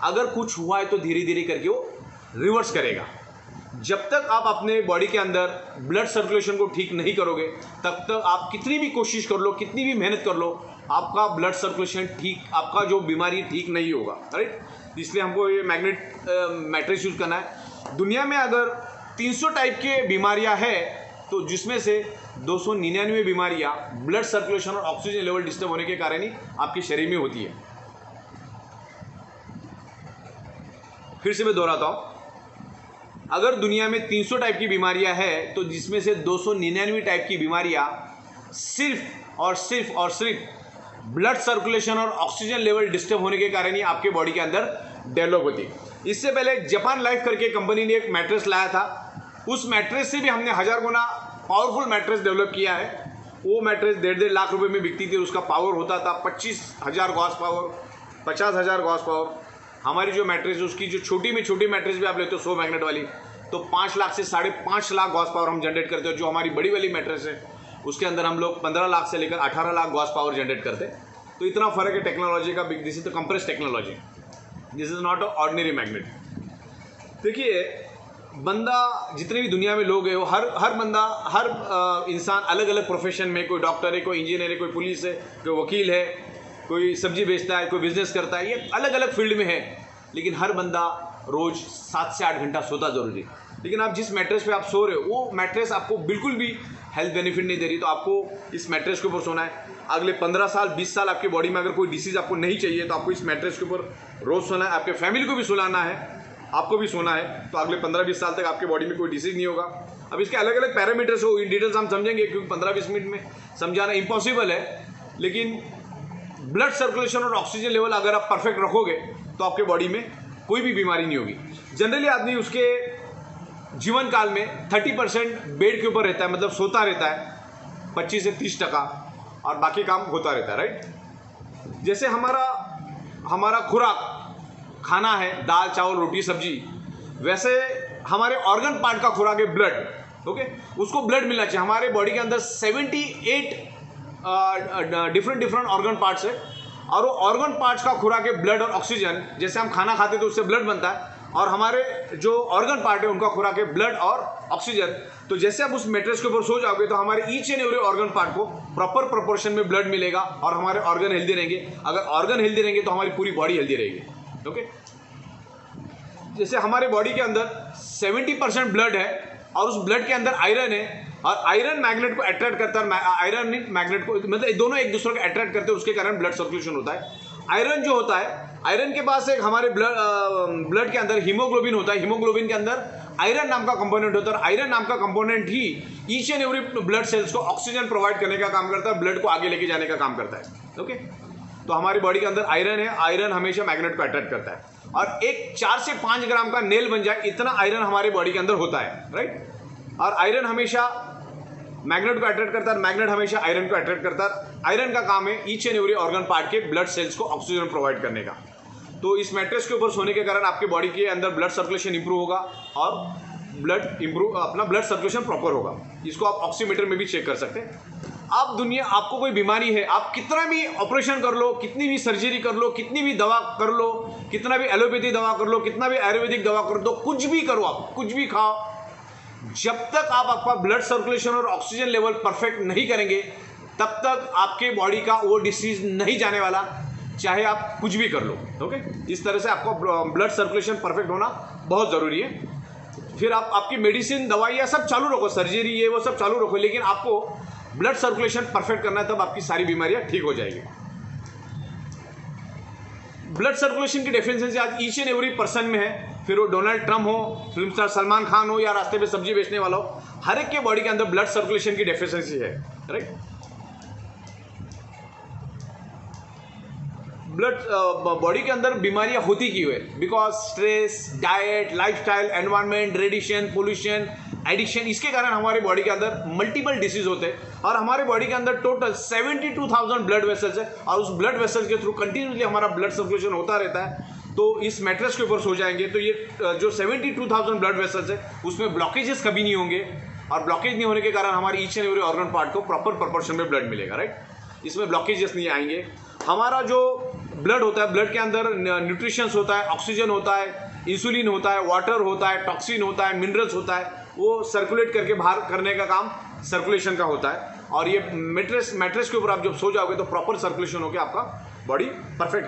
अगर कुछ हुआ है तो धीरे धीरे करके वो रिवर्स करेगा। जब तक आप अपने बॉडी के अंदर ब्लड सर्कुलेशन को ठीक नहीं करोगे, तब तक आप कितनी भी कोशिश कर लो, कितनी भी मेहनत कर लो, आपका ब्लड सर्कुलेशन ठीक, आपका जो बीमारी ठीक नहीं होगा, राइट। इसलिए हमको ये मैट्रिक्स यूज़ करना है। दुनिया में अगर 300 टाइप के बीमारियां हैं, तो जिसमें से 299 बीमारियां ब्लड सर्कुलेशन और ऑक्सीजन लेवल डिस्टर्ब होने के कारण ही आपके शरीर में होती है। फिर से मैं दोहराता हूं, अगर दुनिया में 300 टाइप की बीमारियां हैं, तो जिसमें से 299 टाइप की बीमारियां सिर्फ और सिर्फ ब्लड सर्कुलेशन और ऑक्सीजन लेवल डिस्टर्ब होने के कारण ही आपके बॉडी के अंदर डेवलप होती है। इससे पहले जापान लाइफ करके कंपनी ने एक मैट्रेस लाया था, उस मैट्रेस से भी हमने 1000 गुना पावरफुल मैट्रेस डेवलप किया है। वो मैट्रेस 1.5 लाख रुपए में बिकती थी, उसका पावर होता था 25,000 गॉस पावर, 50,000 गॉस पावर। हमारी जो मैट्रेस है, उसकी जो छोटी में छोटी मैट्रेस भी आप लेते हो 100 मैग्नेट वाली, तो 5 लाख से 5.5 लाख गॉस पावर हम जनरेट करते हो। जो हमारी बड़ी वाली मैट्रेस है, उसके अंदर हम लोग 15 लाख से लेकर 18 लाख गॉस पावर जनरेट करते हैं। तो इतना फर्क है टेक्नोलॉजी का। This is the compress technology, this is not a ordinary magnet. देखिए, बंदा जितने भी दुनिया में लोग हैं, वो हर बंदा, हर इंसान अलग अलग प्रोफेशन में, कोई डॉक्टर है, कोई इंजीनियर है, कोई पुलिस है, कोई वकील है, कोई सब्जी बेचता है, कोई बिजनेस करता है, ये अलग अलग फील्ड में है। लेकिन हर बंदा रोज 7 से 8 घंटा सोता जरूरी है। लेकिन आप जिस मैट्रेस पे आप सो रहे हो, वो मैट्रेस आपको बिल्कुल भी हेल्थ बेनिफिट नहीं दे रही, तो आपको इस मैट्रेस के ऊपर सोना है। अगले 15 साल 20 साल आपकी बॉडी में अगर कोई डिसीज आपको नहीं चाहिए, तो आपको इस मैट्रेस के ऊपर रोज सोना है। आपके फैमिली को भी सुलाना है, आपको भी सोना है, तो अगले 15-20 साल तक आपके बॉडी में कोई डिसीज नहीं होगा। अब इसके अलग अलग पैरामीटर्स हो, इन डिटेल्स हम समझेंगे, क्योंकि 15-20 मिनट में समझाना इम्पॉसिबल है। लेकिन ब्लड सर्कुलेशन और ऑक्सीजन लेवल अगर आप परफेक्ट रखोगे, तो आपके बॉडी में कोई भी बीमारी नहीं होगी। जनरली आदमी उसके जीवन काल में 30% बेड के ऊपर रहता है, मतलब सोता रहता है 25 से 30%, और बाकी काम होता रहता है, राइट। जैसे हमारा खुराक खाना है, दाल चावल रोटी सब्जी, वैसे हमारे ऑर्गन पार्ट का खुराक है ब्लड। ओके, उसको ब्लड मिलना चाहिए। हमारे बॉडी के अंदर 78 डिफरेंट ऑर्गन पार्ट्स है, और वो ऑर्गन पार्ट्स का खुराक है ब्लड और ऑक्सीजन। जैसे हम खाना खाते तो उससे ब्लड बनता है, और हमारे जो ऑर्गन पार्ट है उनका खुराक है ब्लड और ऑक्सीजन। तो जैसे आप उस मैट्रेस के ऊपर सो जाओगे, तो हमारे each and every organ part को प्रॉपर प्रोपोर्शन में ब्लड मिलेगा, और हमारे ऑर्गन हेल्दी रहेंगे। अगर ऑर्गन हेल्दी रहेंगे तो हमारी पूरी बॉडी हेल्दी रहेगी। ओके, जैसे हमारे बॉडी के अंदर 70% ब्लड है, और उस ब्लड के अंदर आयरन है, और आयरन मैग्नेट को अट्रैक्ट करता है, आयरन मैग्नेट को, मतलब दोनों एक दूसरे को अट्रैक्ट करते हैं, उसके कारण ब्लड सर्कुलेशन होता है। आयरन जो होता है, आयरन के पास एक हमारे ब्लड के अंदर हीमोग्लोबिन होता है। हीमोग्लोबिन के अंदर आयरन नाम का कंपोनेंट होता है, और आयरन नाम का component he each and every blood cells को ऑक्सीजन प्रोवाइड करने का काम करता है, ब्लड को आगे लेके जाने का काम करता है। ओके, तो हमारी बॉडी के अंदर आयरन है, आयरन हमेशा मैग्नेट को अट्रैक्ट करता है, और एक 4 से 5 ग्राम का नेल बन जाए, इतना आयरन हमारे बॉडी के अंदर होता है, राइट। और आयरन हमेशा मैग्नेट को अट्रैक्ट करता है, मैग्नेट हमेशा आयरन को अट्रैक्ट करता है। आयरन का काम है each and every organ part के ब्लड सेल्स को ऑक्सीजन प्रोवाइड करने का। तो इस मैट्रेस के ऊपर सोने के कारण आपके बॉडी के अंदर ब्लड सर्कुलेशन इंप्रूव होगा, और अपना ब्लड सर्कुलेशन प्रॉपर होगा। इसको आप ऑक्सीमीटर में भी चेक कर सकते हैं। आपको कोई बीमारी है, आप कितना भी ऑपरेशन कर लो, कितनी भी सर्जरी कर लो, कितनी भी दवा कर लो, कितना भी एलोपैथी दवा कर लो, कितना भी आयुर्वेदिक दवा कर दो, कुछ भी करो, आप कुछ भी खाओ, जब तक आप आपका ब्लड सर्कुलेशन और ऑक्सीजन लेवल परफेक्ट नहीं करेंगे, तब तक आपके बॉडी का वो डिसीज नहीं जाने वाला, चाहे आप कुछ भी कर लो। ओके, इस तरह से आपको ब्लड सर्कुलेशन परफेक्ट होना बहुत ज़रूरी है। फिर आप आपकी मेडिसिन दवाइयाँ सब चालू रखो, सर्जरी ये वो सब चालू रखो, लेकिन आपको ब्लड सर्कुलेशन परफेक्ट करना है, तब आपकी सारी बीमारियाँ ठीक हो जाएगी। ब्लड सर्कुलेशन की डेफिशिएंसी आज ईच एंड एवरी पर्सन में है, फिर वो डोनाल्ड ट्रम्प हो, फिल्म स्टार सलमान खान हो, या रास्ते पे सब्जी बेचने वाला हो, हर एक के बॉडी के अंदर ब्लड सर्कुलेशन की डेफिशिएंसी है, राइट। ब्लड बॉडी के अंदर बीमारियां होती क्यों है? Because stress, diet, lifestyle, environment, radiation, pollution, addiction, इसके कारण हमारे बॉडी के अंदर मल्टीपल डिसीज होते हैं। और हमारे बॉडी के अंदर टोटल 72,000 ब्लड वेसल्स है, और उस ब्लड वेसल्स के थ्रू कंटिन्यूसली हमारा ब्लड सर्कुलेशन होता रहता है। तो इस मैट्रेस के ऊपर सो जाएंगे तो ये जो 72,000 ब्लड वेसल्स है उसमें ब्लॉकेजेस कभी नहीं होंगे, और ब्लॉकेज नहीं होने के कारण हमारे each and every organ part को प्रॉपर प्रोपोर्शन में ब्लड मिलेगा, राइट। इसमें ब्लॉकेजेस नहीं आएंगे। हमारा जो ब्लड होता है, ब्लड के अंदर न्यूट्रिशंस होता है, ऑक्सीजन होता है, इंसुलिन होता है, वाटर होता है, टॉक्सिन होता है, मिनरल्स होता है, वो सर्कुलेट करके बाहर करने का काम सर्कुलेशन का होता है। और ये मैट्रेस के ऊपर आप जब सो जाओगे तो प्रॉपर सर्कुलेशन होकर आपका बॉडी परफेक्ट